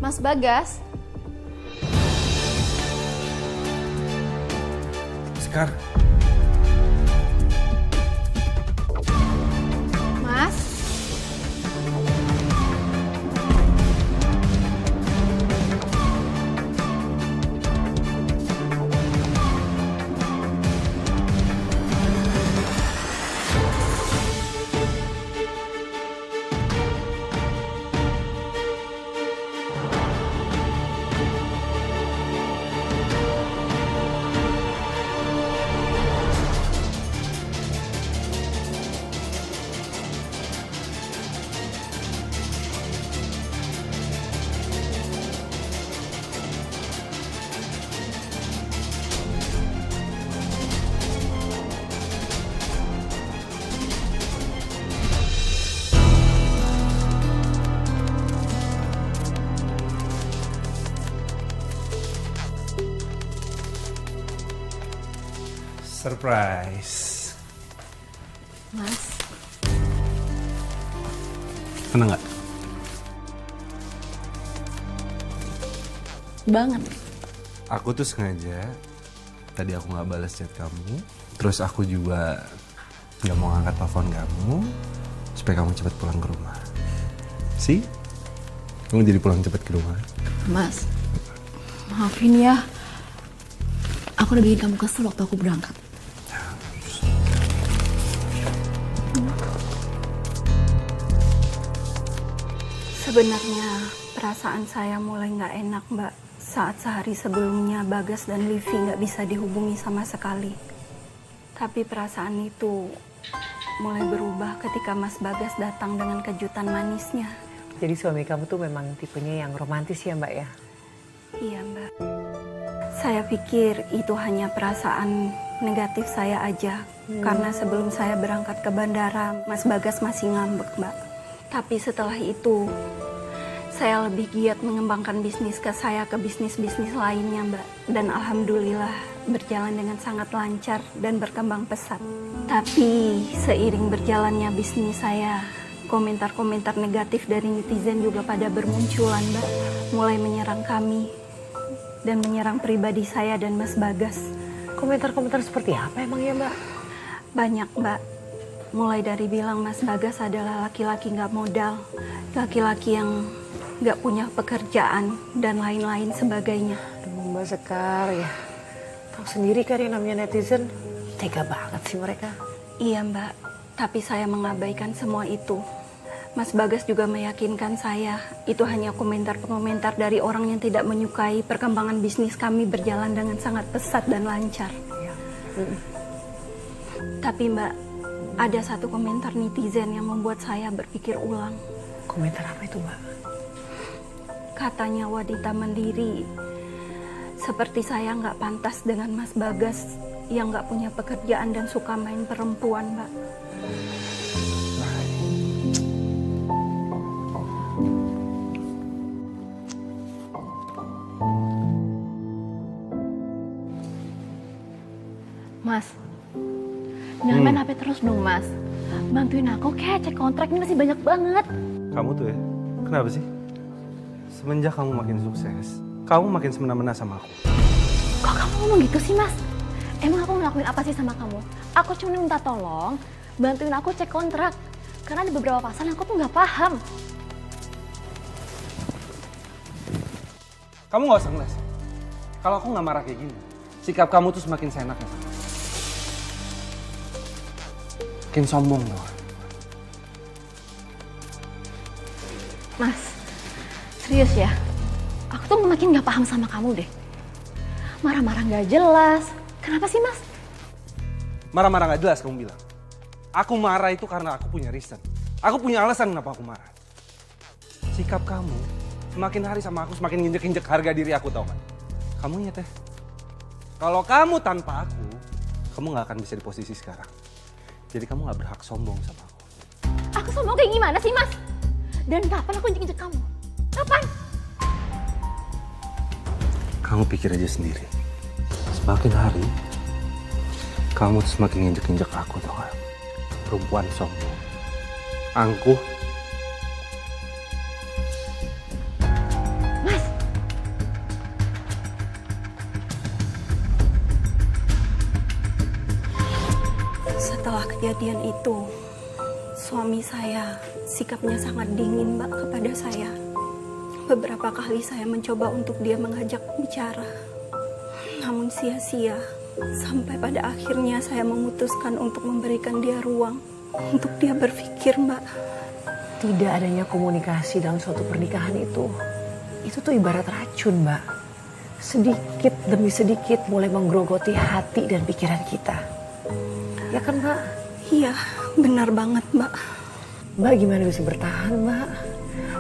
Mas Bagas. Sekar. Mas. Surprise. Mas. Seneng gak? Banget. Aku tuh sengaja tadi aku gak balas chat kamu. Terus aku juga gak mau ngangkat telepon kamu supaya kamu cepat pulang ke rumah. See? Kamu jadi pulang cepat ke rumah. Mas. Maafin ya. Aku udah bikin kamu kesel waktu aku berangkat. Sebenarnya perasaan saya mulai nggak enak, Mbak, saat sehari sebelumnya Bagas dan Livi nggak bisa dihubungi sama sekali. Tapi perasaan itu mulai berubah ketika Mas Bagas datang dengan kejutan manisnya. Jadi suami kamu tuh memang tipenya yang romantis ya, Mbak ya? Iya, Mbak. Saya pikir itu hanya perasaan negatif saya aja. Karena sebelum saya berangkat ke bandara, Mas Bagas masih ngambek, Mbak. Tapi setelah itu, saya lebih giat mengembangkan bisnis ke bisnis-bisnis lainnya, Mbak. Dan alhamdulillah berjalan dengan sangat lancar dan berkembang pesat. Tapi seiring berjalannya bisnis saya, komentar-komentar negatif dari netizen juga pada bermunculan, Mbak. Mulai menyerang kami dan menyerang pribadi saya dan Mas Bagas. Komentar-komentar seperti apa emang ya, Mbak? Banyak, Mbak. Mulai dari bilang Mas Bagas adalah laki-laki nggak modal, laki-laki yang nggak punya pekerjaan, dan lain-lain sebagainya. Aduh, Mbak Sekar ya. Tahu sendiri kan yang namanya netizen, tega banget sih mereka. Iya, Mbak. Tapi saya mengabaikan semua itu. Mas Bagas juga meyakinkan saya, itu hanya komentar-komentar dari orang yang tidak menyukai perkembangan bisnis kami berjalan dengan sangat pesat dan lancar. Ya. Tapi, Mbak, ada satu komentar netizen yang membuat saya berpikir ulang. Komentar apa itu, Mbak? Katanya wanita mandiri seperti saya nggak pantas dengan Mas Bagas yang nggak punya pekerjaan dan suka main perempuan, Mbak. Mas. Jangan main HP terus dong, Mas. Bantuin aku, kayak cek kontrak ini masih banyak banget. Kamu tuh ya, kenapa sih? Semenjak kamu makin sukses, kamu makin semena-mena sama aku. Kok kamu ngomong gitu sih, Mas? Emang aku ngelakuin apa sih sama kamu? Aku cuma minta tolong, bantuin aku cek kontrak. Karena ada beberapa pasal yang aku tuh nggak paham. Kamu gak usah ngeles. Kalau aku gak marah kayak gini, sikap kamu tuh semakin seenaknya sama aku. Makin sombong dong. Mas, serius ya? Aku tuh makin gak paham sama kamu deh. Marah-marah gak jelas. Kenapa sih, Mas? Marah-marah gak jelas kamu bilang. Aku marah itu karena aku punya reason. Aku punya alasan kenapa aku marah. Sikap kamu semakin hari sama aku semakin nginjek-injek harga diri aku, tau kan? Kamu ingat ya? Kalau kamu tanpa aku, kamu gak akan bisa di posisi sekarang. Jadi kamu gak berhak sombong sama aku. Aku sombong kayak gimana sih, Mas? Dan kapan aku injek-injek kamu? Kapan? Kamu pikir aja sendiri. Semakin hari, kamu tuh semakin nginjek-injek aku, tau gak? Perempuan sombong, angkuh. Mas, Setelah kejadian itu, suami saya sikapnya sangat dingin, Mbak, kepada saya. Beberapa kali saya mencoba untuk dia mengajak bicara, namun sia-sia. Sampai pada akhirnya saya memutuskan untuk memberikan dia ruang untuk dia berpikir, Mbak. Tidak adanya komunikasi dalam suatu pernikahan itu tuh ibarat racun, Mbak. Sedikit demi sedikit mulai menggerogoti hati dan pikiran kita. Ya kan, Mbak? Iya, benar banget, Mbak. Mbak gimana bisa bertahan, Mbak?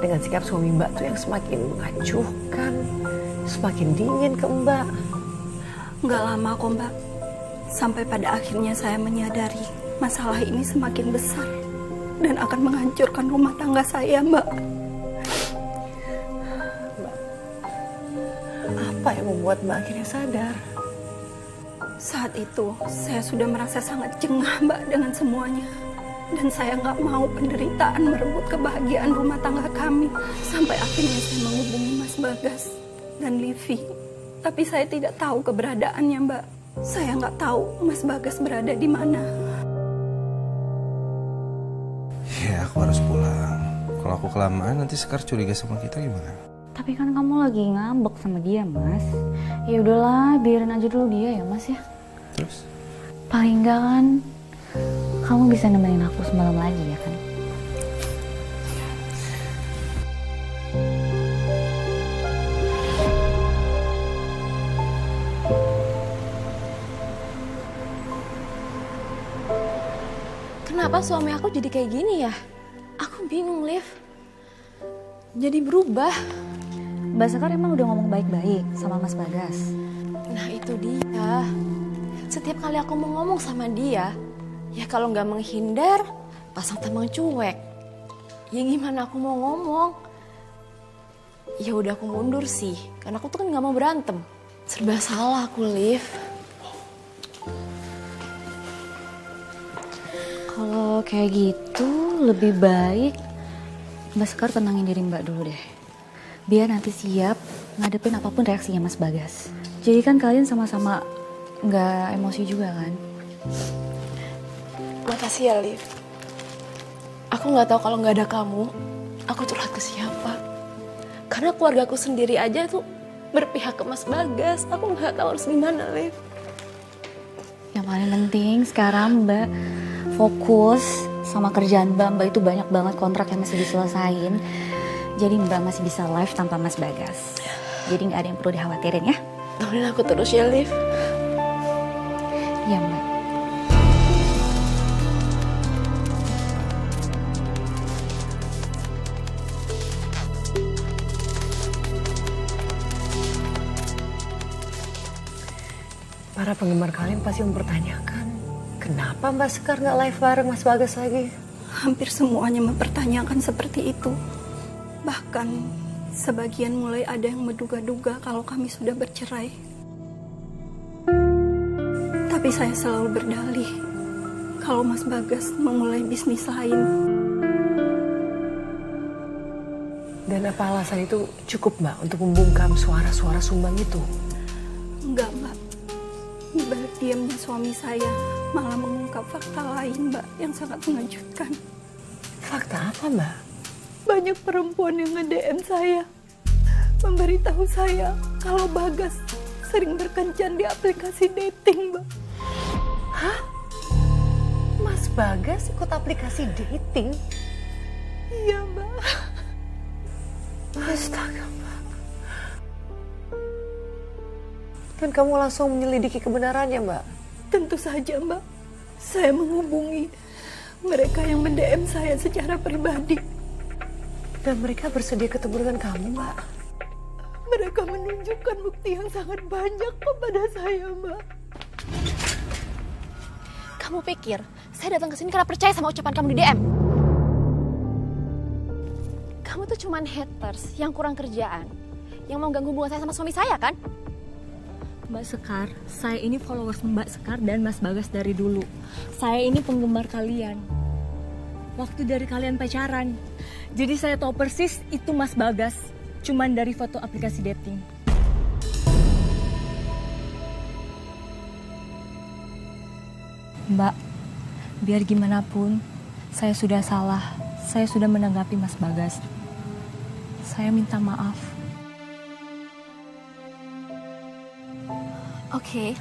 Dengan sikap suami Mbak tuh yang semakin mengacuhkan, semakin dingin ke Mbak. Nggak lama kok, Mbak. Sampai pada akhirnya saya menyadari masalah ini semakin besar dan akan menghancurkan rumah tangga saya, Mbak. Apa yang membuat Mbak akhirnya sadar? Saat itu saya sudah merasa sangat jengah, Mbak, dengan semuanya. Dan saya nggak mau penderitaan merebut kebahagiaan rumah tangga kami. Sampai akhirnya saya menghubungi Mas Bagas dan Livi. Tapi saya tidak tahu keberadaannya, Mbak. Saya nggak tahu Mas Bagas berada di mana. Ya, aku harus pulang. Kalau aku kelamaan nanti Sekar curiga sama kita gimana? Tapi kan kamu lagi ngambek sama dia, Mas. Ya udahlah, biarin aja dulu dia ya, Mas ya. Terus? Paling enggak kan kamu bisa nemenin aku semalam lagi ya kan? Kenapa suami aku jadi kayak gini ya? Aku bingung, Liv. Jadi berubah. Mbak Sekar emang udah ngomong baik-baik sama Mas Bagas. Nah itu dia. Setiap kali aku mau ngomong sama dia, ya kalau nggak menghindar, pasang tambang cuek. Ya gimana aku mau ngomong? Ya udah aku mundur sih, karena aku tuh kan nggak mau berantem. Serba salah aku, Liv. Kalau kayak gitu lebih baik Mbak Sekar tenangin diri Mbak dulu deh. Biar nanti siap ngadepin apapun reaksinya Mas Bagas. Jadi kan kalian sama-sama nggak emosi juga kan? Makasih ya, Liv. Aku nggak tahu kalau nggak ada kamu, aku curhat ke siapa. Karena keluargaku sendiri aja tuh berpihak ke Mas Bagas. Aku nggak tahu harus gimana, Liv. Yang paling penting sekarang Mbak fokus sama kerjaan Mbak. Mbak itu banyak banget kontrak yang masih diselesain. Jadi Mbak masih bisa live tanpa Mas Bagas. Jadi nggak ada yang perlu dikhawatirin ya. Temenin aku terus ya, Liv. Iya Mbak. Para penggemar kalian pasti mempertanyakan, kenapa Mbak Sekar nggak live bareng Mas Bagas lagi? Hampir semuanya mempertanyakan seperti itu. Bahkan sebagian mulai ada yang menduga-duga kalau kami sudah bercerai. Tapi saya selalu berdalih kalau Mas Bagas memulai bisnis lain. Dan apa alasan itu cukup Mbak untuk membungkam suara-suara sumbang itu? Enggak, Mbak. Di balik diamnya suami saya malah mengungkap fakta lain, Mbak, yang sangat mengejutkan. Fakta apa Mbak? Banyak perempuan yang nge-DM saya, memberitahu saya kalau Bagas sering berkencan di aplikasi dating, Mbak. Hah? Mas Bagas ikut aplikasi dating? Iya, Mbak. Astaga Mbak. Dan kamu langsung menyelidiki kebenarannya Mbak? Tentu saja, Mbak. Saya menghubungi mereka yang mend-DM saya secara pribadi. Dan mereka bersedia ketemu dengan kamu Mbak? Mereka menunjukkan bukti yang sangat banyak kepada saya, Mbak. Kamu pikir saya datang ke sini karena percaya sama ucapan kamu di DM? Kamu tuh cuman haters yang kurang kerjaan, yang mau ganggu hubungan saya sama suami saya kan? Mbak Sekar, saya ini followers Mbak Sekar dan Mas Bagas dari dulu. Saya ini penggemar kalian. Waktu dari kalian pacaran. Jadi saya tahu persis itu Mas Bagas. Cuman dari foto aplikasi dating. Mbak, Biar gimana pun, saya sudah salah. Saya sudah menanggapi Mas Bagas. Saya minta maaf. Oke.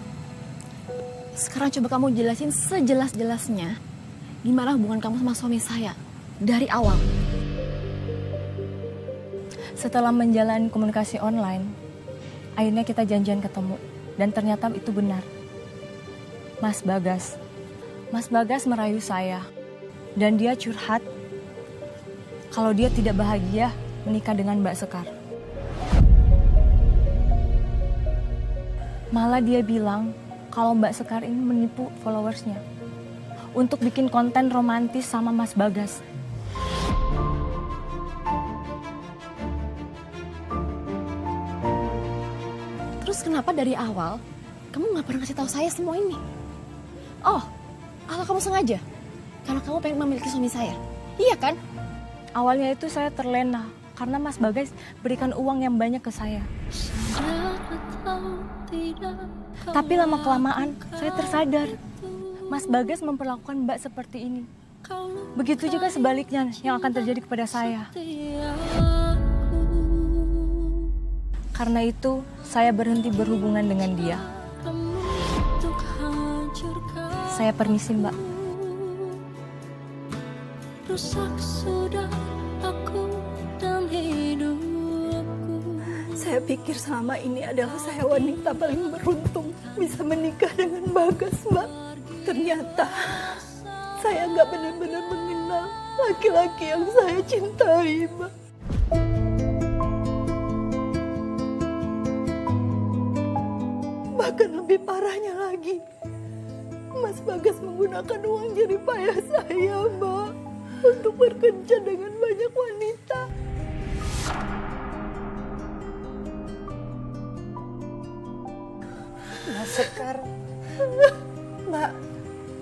Sekarang coba kamu jelasin sejelas-jelasnya gimana hubungan kamu sama suami saya dari awal. Setelah menjalani komunikasi online, akhirnya kita janjian ketemu. Dan ternyata itu benar. Mas Bagas merayu saya. Dan dia curhat kalau dia tidak bahagia menikah dengan Mbak Sekar. Malah dia bilang kalau Mbak Sekar ini menipu followersnya untuk bikin konten romantis sama Mas Bagas. Terus kenapa dari awal kamu nggak pernah kasih tahu saya semua ini? Oh, atau kamu sengaja? Karena kamu pengen memiliki suami saya, iya kan? Awalnya itu saya terlena karena Mas Bagas berikan uang yang banyak ke saya. Tapi lama-kelamaan saya tersadar Mas Bagas memperlakukan Mbak seperti ini. Begitu juga sebaliknya yang akan terjadi kepada saya. Karena itu saya berhenti berhubungan dengan dia. Saya permisi, Mbak. Rusak sudah aku dan hidupku. Saya pikir selama ini adalah saya wanita paling beruntung bisa menikah dengan Bagas, Mbak. Ternyata saya nggak benar-benar mengenal laki-laki yang saya cintai, Mbak. Bahkan lebih parahnya lagi, Mas Bagas menggunakan uang jerih payah saya, Mbak, untuk berkencan dengan banyak wanita. Mbak Sekar, Mbak,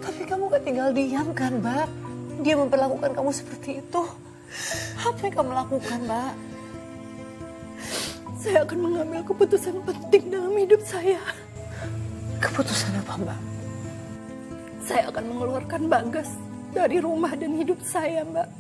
tapi kamu gak tinggal diam kan, Mbak? Dia memperlakukan kamu seperti itu. Apa yang kamu lakukan, Mbak? Saya akan mengambil keputusan penting dalam hidup saya. Keputusan apa, Mbak? Saya akan mengeluarkan Bagas dari rumah dan hidup saya, Mbak.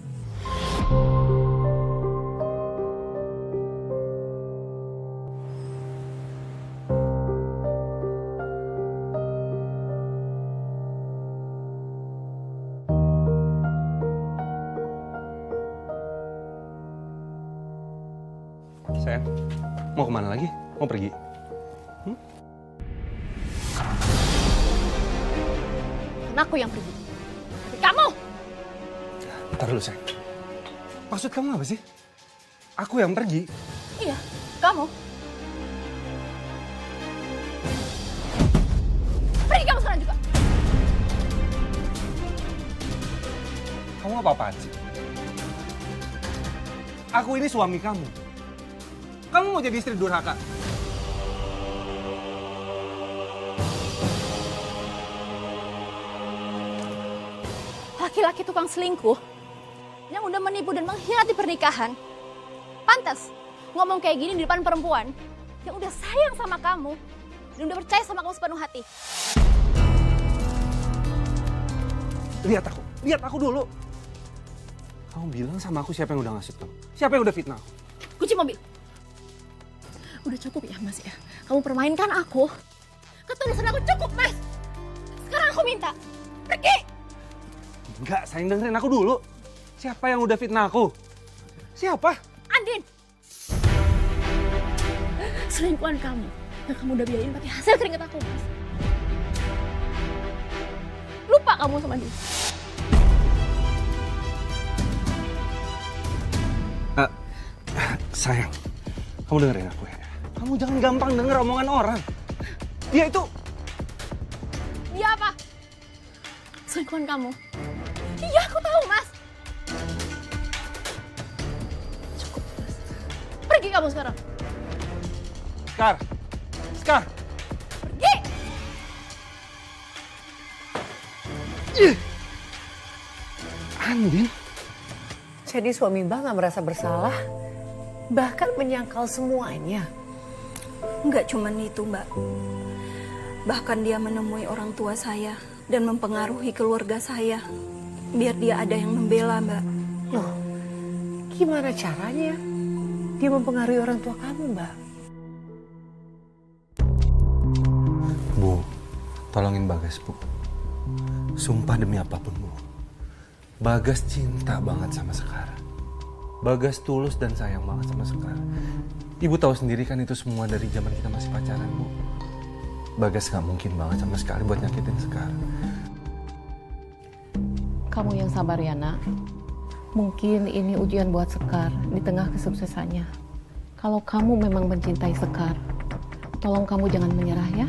Sayang, mau kemana lagi? Mau pergi? Karena aku yang pergi. Tapi kamu! Bentar dulu, sayang. Maksud kamu apa sih? Aku yang pergi? Iya, kamu. Pergi kamu sekarang juga. Kamu apa-apaan sih? Aku ini suami kamu. Kamu mau jadi istri durhaka? Laki-laki tukang selingkuh yang udah menipu dan mengkhianati pernikahan. Pantas ngomong kayak gini di depan perempuan yang udah sayang sama kamu dan udah percaya sama kamu sepenuh hati. Lihat aku dulu. Kamu bilang sama aku siapa yang udah ngasih kamu? Siapa yang udah fitnah aku? Kunci mobil. Udah cukup ya, Mas ya. Kamu permainkan aku. Ketulusan aku cukup, Mas. Sekarang aku minta pergi. Enggak, sayang, dengerin aku dulu. Siapa yang udah fitnah aku? Siapa? Andin. Selingkuhan kamu yang kamu udah biayain pakai hasil keringat aku, Mas. Lupa kamu sama dia. Sayang, kamu dengerin aku ya. Kamu jangan gampang denger omongan orang. Dia itu... Dia apa? Selingkuhan kamu. Iya, aku tahu, Mas. Cukup, Mas. Pergi kamu sekarang. Sekar. Pergi. Andin. Jadi suami Mbak gak merasa bersalah? Bahkan menyangkal semuanya? Nggak cuman itu, Mbak. Bahkan dia menemui orang tua saya dan mempengaruhi keluarga saya. Biar dia ada yang membela, Mbak. Loh, gimana caranya dia mempengaruhi orang tua kamu, Mbak? Bu, tolongin Bagas, Bu. Sumpah demi apapun, Bu. Bagas cinta banget sama Sekar. Bagas tulus dan sayang banget sama Sekar. Ibu tahu sendiri kan itu semua dari zaman kita masih pacaran, Bu. Bagas gak mungkin banget sama sekali buat nyakitin Sekar. Kamu yang sabar ya, Nak. Mungkin ini ujian buat Sekar di tengah kesuksesannya. Kalau kamu memang mencintai Sekar, tolong kamu jangan menyerah ya.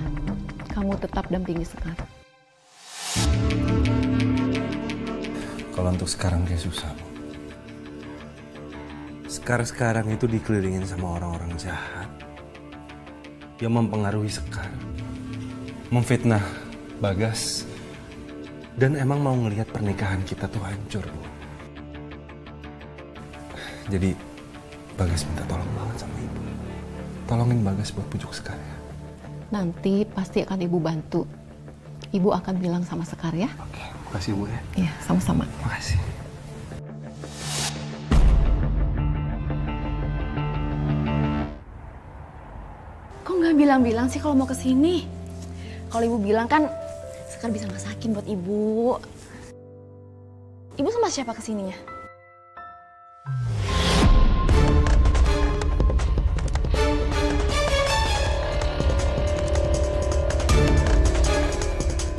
Kamu tetap dampingi Sekar. Kalau untuk sekarang kayak susah, Bu. Sekarang itu dikelilingin sama orang-orang jahat yang mempengaruhi Sekar, memfitnah Bagas, dan emang mau ngelihat pernikahan kita tuh hancur, Bu. Jadi Bagas minta tolong banget sama Ibu. Tolongin Bagas buat pujuk Sekar ya. Nanti pasti akan Ibu bantu. Ibu akan bilang sama Sekar ya. Oke, makasih Bu ya. Iya, sama-sama. Makasih. Kok nggak bilang-bilang sih kalau mau kesini? Kalau ibu bilang kan Sekar bisa masakin buat ibu. Ibu sama siapa kesininya?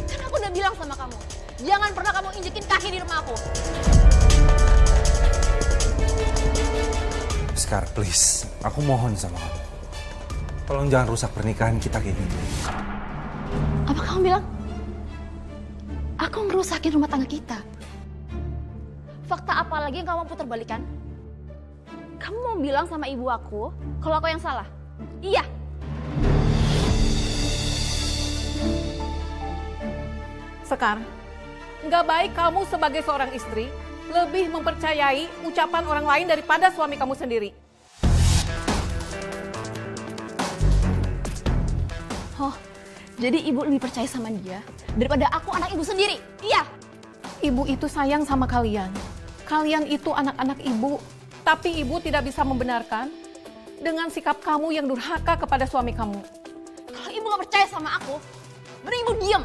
Kan aku udah bilang sama kamu, jangan pernah kamu injekin kaki di rumah aku. Sekar, please. Aku mohon sama kamu. Tolong jangan rusak pernikahan kita kayak gini. Apa kamu bilang? Aku ngerusakin rumah tangga kita. Fakta apa lagi yang kamu putar balikan? Kamu mau bilang sama ibu aku kalau aku yang salah? Iya. Sekar, nggak baik kamu sebagai seorang istri lebih mempercayai ucapan orang lain daripada suami kamu sendiri. Oh, jadi ibu lebih percaya sama dia daripada aku anak ibu sendiri? Iya. Ibu itu sayang sama kalian. Kalian itu anak-anak ibu, tapi ibu tidak bisa membenarkan dengan sikap kamu yang durhaka kepada suami kamu. Kalau ibu gak percaya sama aku, mending ibu diem.